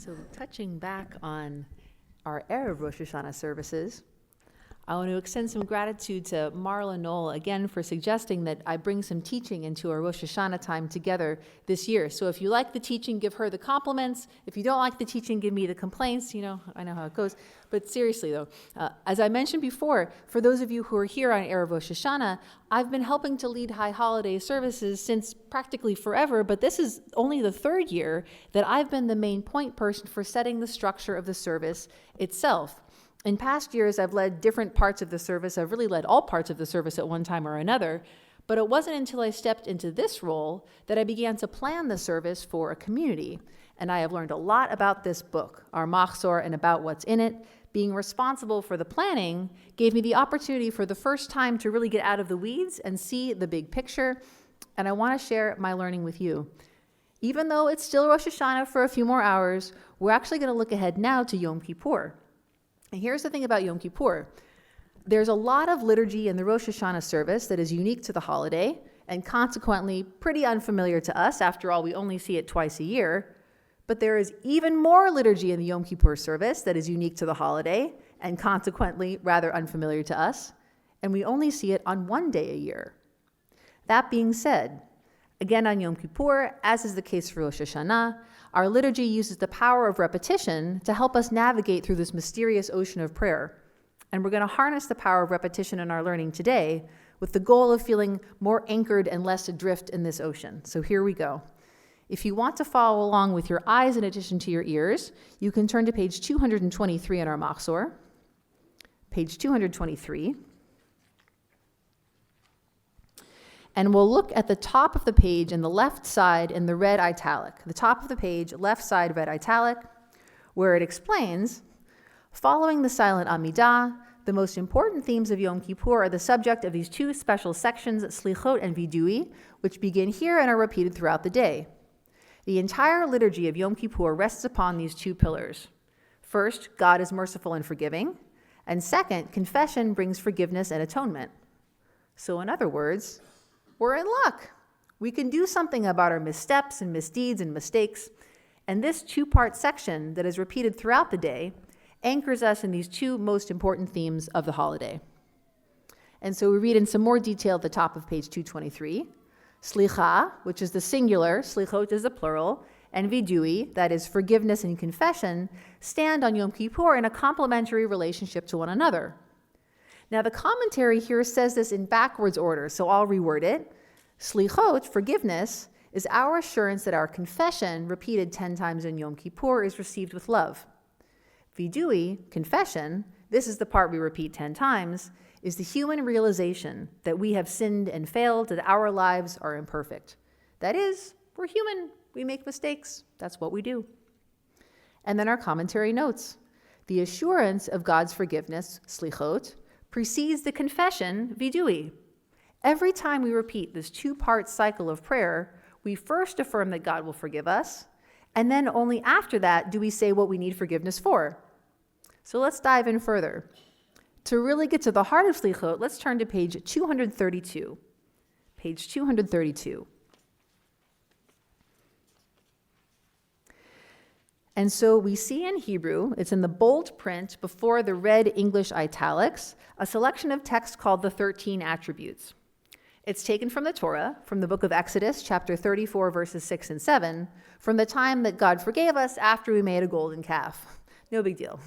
So touching back on our Erev Rosh Hashanah services, I want to extend some gratitude to Marla Knoll again for suggesting that I bring some teaching into our Rosh Hashanah time together this year. So if you like the teaching, give her the compliments. If you don't like the teaching, give me the complaints. You know, I know how it goes. But seriously though, as I mentioned before, for those of you who are here on Erev Rosh Hashanah, I've been helping to lead high holiday services since practically forever, but this is only the third year that I've been the main point person for setting the structure of the service itself. In past years, I've led different parts of the service. I've really led all parts of the service at one time or another. But it wasn't until I stepped into this role that I began to plan the service for a community. And I have learned a lot about this book, our Machzor, and about what's in it. Being responsible for the planning gave me the opportunity for the first time to really get out of the weeds and see the big picture. And I want to share my learning with you. Even though it's still Rosh Hashanah for a few more hours, we're actually going to look ahead now to Yom Kippur. And here's the thing about Yom Kippur. There's a lot of liturgy in the Rosh Hashanah service that is unique to the holiday and consequently pretty unfamiliar to us. After all, we only see it twice a year. But there is even more liturgy in the Yom Kippur service that is unique to the holiday and consequently rather unfamiliar to us. And we only see it on one day a year. That being said, again on Yom Kippur, as is the case for Rosh Hashanah, our liturgy uses the power of repetition to help us navigate through this mysterious ocean of prayer. And we're going to harness the power of repetition in our learning today with the goal of feeling more anchored and less adrift in this ocean. So here we go. If you want to follow along with your eyes in addition to your ears, you can turn to page 223 in our Machzor. Page 223. And we'll look at the top of the page in the left side in the red italic. The top of the page, left side red italic, where it explains, following the silent Amidah, the most important themes of Yom Kippur are the subject of these two special sections, Slichot and Vidui, which begin here and are repeated throughout the day. The entire liturgy of Yom Kippur rests upon these two pillars. First, God is merciful and forgiving. And second, confession brings forgiveness and atonement. So in other words, we're in luck. We can do something about our missteps and misdeeds and mistakes. And this two-part section that is repeated throughout the day anchors us in these two most important themes of the holiday. And so we read in some more detail at the top of page 223. Slicha, which is the singular, slichot is the plural, and vidui, that is forgiveness and confession, stand on Yom Kippur in a complementary relationship to one another. Now, the commentary here says this in backwards order, so I'll reword it. Slichot, forgiveness, is our assurance that our confession, repeated 10 times in Yom Kippur, is received with love. Vidui, confession, this is the part we repeat 10 times, is the human realization that we have sinned and failed, that our lives are imperfect. That is, we're human, we make mistakes, that's what we do. And then our commentary notes, the assurance of God's forgiveness, slichot, precedes the confession, vidui. Every time we repeat this two-part cycle of prayer, we first affirm that God will forgive us, and then only after that do we say what we need forgiveness for. So let's dive in further. To really get to the heart of slichot, let's turn to page 232. Page 232. And so we see in Hebrew, it's in the bold print before the red English italics, a selection of text called the 13 attributes. It's taken from the Torah, from the book of Exodus, chapter 34, verses 6 and 7, from the time that God forgave us after we made a golden calf. No big deal.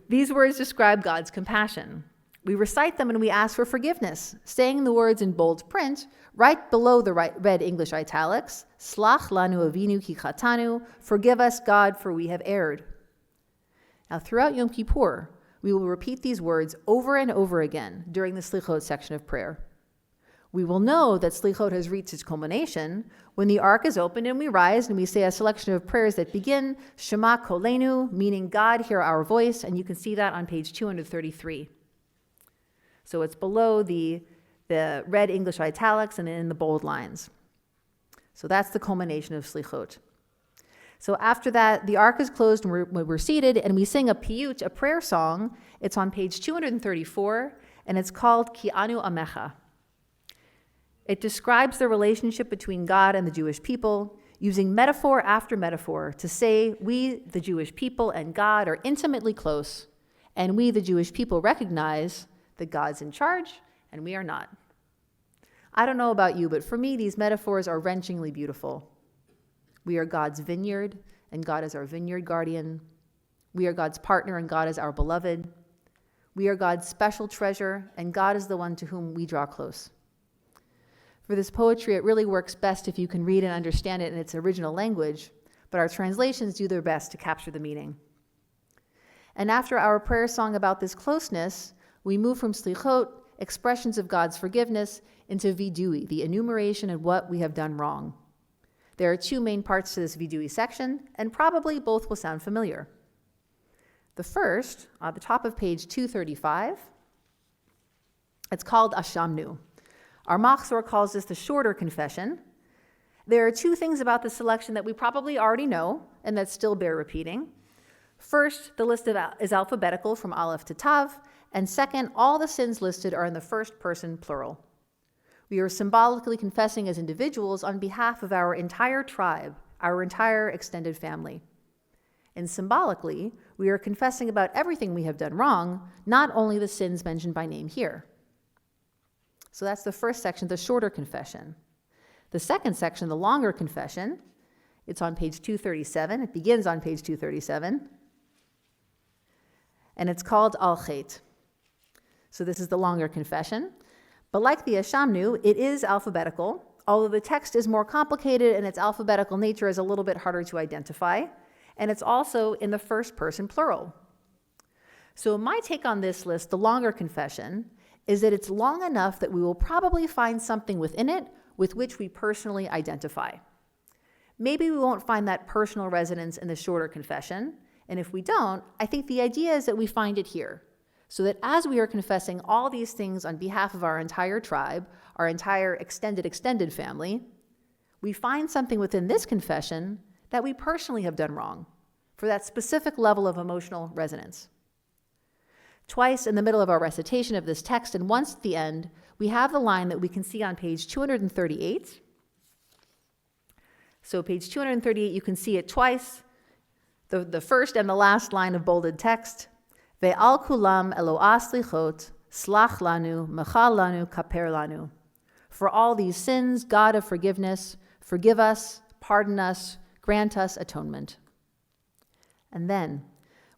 These words describe God's compassion. We recite them and we ask for forgiveness, saying the words in bold print right below the red English italics, Slach lanu avinu ki chatanu, forgive us, God, for we have erred. Now, throughout Yom Kippur, we will repeat these words over and over again during the Slichot section of prayer. We will know that Slichot has reached its culmination when the ark is opened and we rise and we say a selection of prayers that begin Shema Kolenu, meaning God, hear our voice, and you can see that on page 233. So it's below the red English italics and in the bold lines. So that's the culmination of Slichot. So after that, the ark is closed and we're seated and we sing a piyut, a prayer song. It's on page 234 and it's called Ki Anu Amecha. It describes the relationship between God and the Jewish people. using metaphor after metaphor to say we, the Jewish people, and God are intimately close, and we, the Jewish people, recognize that God's in charge and we are not. I don't know about you, but for me, these metaphors are wrenchingly beautiful. We are God's vineyard, and God is our vineyard guardian. We are God's partner, and God is our beloved. We are God's special treasure, and God is the one to whom we draw close. For this poetry, it really works best if you can read and understand it in its original language, but our translations do their best to capture the meaning. And after our prayer song about this closeness, we move from slichot, expressions of God's forgiveness, into vidui, the enumeration of what we have done wrong. There are two main parts to this vidui section, and probably both will sound familiar. The first, at the top of page 235, it's called Ashamnu. Our Machzor calls this the shorter confession. There are two things about the selection that we probably already know, and that still bear repeating. First, the list is alphabetical from Aleph to Tav, and second, all the sins listed are in the first person plural. We are symbolically confessing as individuals on behalf of our entire tribe, our entire extended family. And symbolically, we are confessing about everything we have done wrong, not only the sins mentioned by name here. So that's the first section, the shorter confession. The second section, the longer confession, it's on page 237. It begins on page 237. And it's called Al Chet. So this is the longer confession. But like the Ashamnu, it is alphabetical, although the text is more complicated and its alphabetical nature is a little bit harder to identify. And it's also in the first person plural. So my take on this list, the longer confession, is that it's long enough that we will probably find something within it with which we personally identify. Maybe we won't find that personal resonance in the shorter confession, and if we don't, I think the idea is that we find it here, so that as we are confessing all these things on behalf of our entire tribe, our entire extended family, we find something within this confession that we personally have done wrong, for that specific level of emotional resonance. Twice in the middle of our recitation of this text, and once at the end, we have the line that we can see on page 238. So page 238, you can see it twice, the first and the last line of bolded text. Ve'al kulam Eloah slichot, slach lanu, mechal lanu, kaper lanu. For all these sins, God of forgiveness, forgive us, pardon us, grant us atonement. And then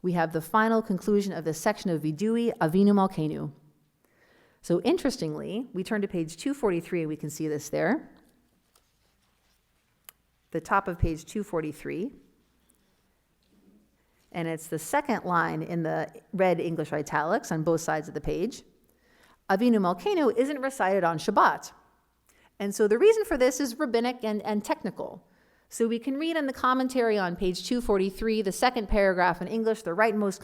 we have the final conclusion of this section of Vidui, Avinu Malkeinu. So interestingly, we turn to page 243, and we can see this there. The top of page 243. And it's the second line in the red English italics on both sides of the page. Avinu Malkeinu isn't recited on Shabbat. And so the reason for this is rabbinic and technical. So we can read in the commentary on page 243, the second paragraph in English, the rightmost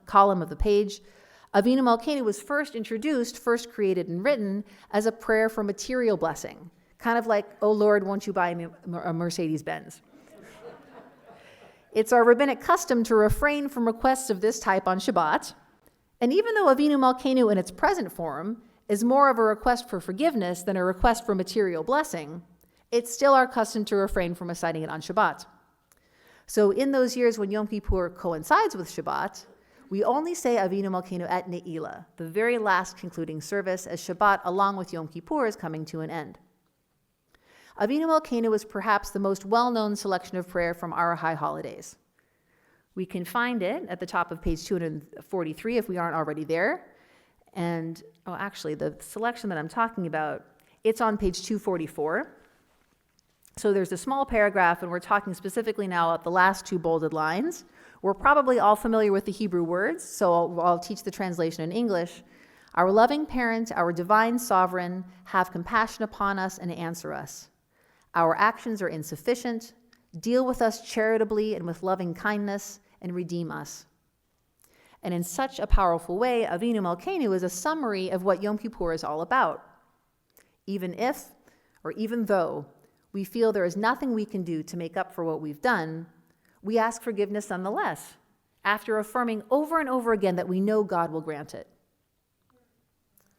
column of the page. Avinu Malkeinu was first created and written as a prayer for material blessing, kind of like, oh Lord, won't you buy me a Mercedes-Benz? It's our rabbinic custom to refrain from requests of this type on Shabbat. And even though Avinu Malkeinu in its present form is more of a request for forgiveness than a request for material blessing, it's still our custom to refrain from reciting it on Shabbat. So in those years when Yom Kippur coincides with Shabbat, we only say Avinu Malkeinu at Ne'ilah, the very last concluding service, as Shabbat, along with Yom Kippur, is coming to an end. Avinu Malkeinu is perhaps the most well-known selection of prayer from our high holidays. We can find it at the top of page 243 if we aren't already there. And, actually, the selection that I'm talking about, it's on page 244. So there's a small paragraph, and we're talking specifically now about the last two bolded lines. We're probably all familiar with the Hebrew words, so I'll teach the translation in English. Our loving parent, our divine sovereign, have compassion upon us and answer us. Our actions are insufficient. Deal with us charitably and with loving kindness, and redeem us. And in such a powerful way, Avinu Malkeinu is a summary of what Yom Kippur is all about. Even if, or even though, we feel there is nothing we can do to make up for what we've done, we ask forgiveness nonetheless, after affirming over and over again that we know God will grant it.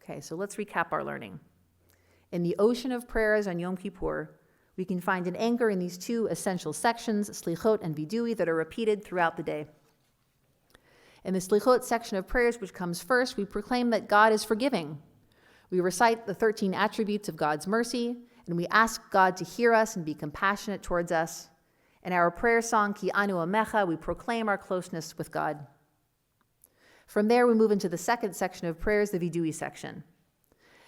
Okay, so let's recap our learning. In the ocean of prayers on Yom Kippur, We can find an anchor in these two essential sections, Slichot and Vidui, that are repeated throughout the day. In the Slichot section of prayers, which comes first, we proclaim that God is forgiving. We recite the 13 attributes of God's mercy, and we ask God to hear us and be compassionate towards us. In our prayer song, Ki Anu Amecha, we proclaim our closeness with God. From there, we move into the second section of prayers, the Vidui section.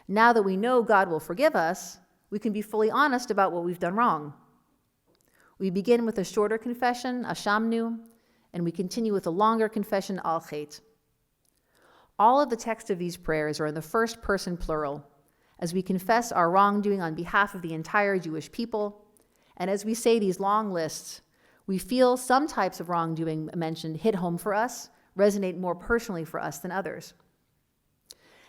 Now that we know God will forgive us, we can be fully honest about what we've done wrong. We begin with a shorter confession, Ashamnu, and we continue with a longer confession, Al Chet. All of the text of these prayers are in the first person plural, as we confess our wrongdoing on behalf of the entire Jewish people. And as we say these long lists, we feel some types of wrongdoing mentioned hit home for us, resonate more personally for us than others.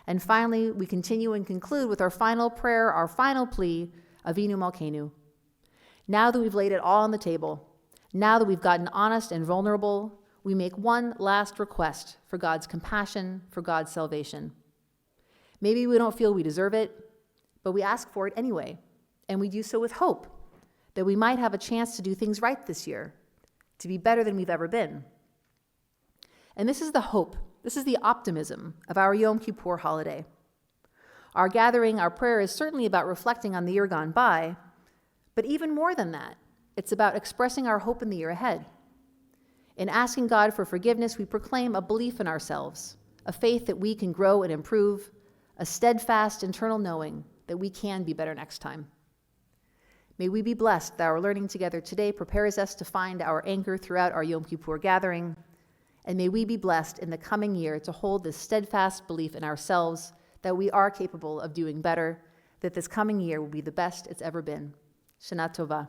And finally, we continue and conclude with our final prayer, our final plea, Avinu Malkeinu. Now that we've laid it all on the table, now that we've gotten honest and vulnerable, we make one last request for God's compassion, for God's salvation. Maybe we don't feel we deserve it, but we ask for it anyway, and we do so with hope that we might have a chance to do things right this year, to be better than we've ever been. And this is the hope, this is the optimism of our Yom Kippur holiday. Our gathering, our prayer is certainly about reflecting on the year gone by, but even more than that, it's about expressing our hope in the year ahead. In asking God for forgiveness, we proclaim a belief in ourselves, a faith that we can grow and improve, a steadfast internal knowing that we can be better next time. May we be blessed that our learning together today prepares us to find our anchor throughout our Yom Kippur gathering, and may we be blessed in the coming year to hold this steadfast belief in ourselves that we are capable of doing better, that this coming year will be the best it's ever been. Shana Tova.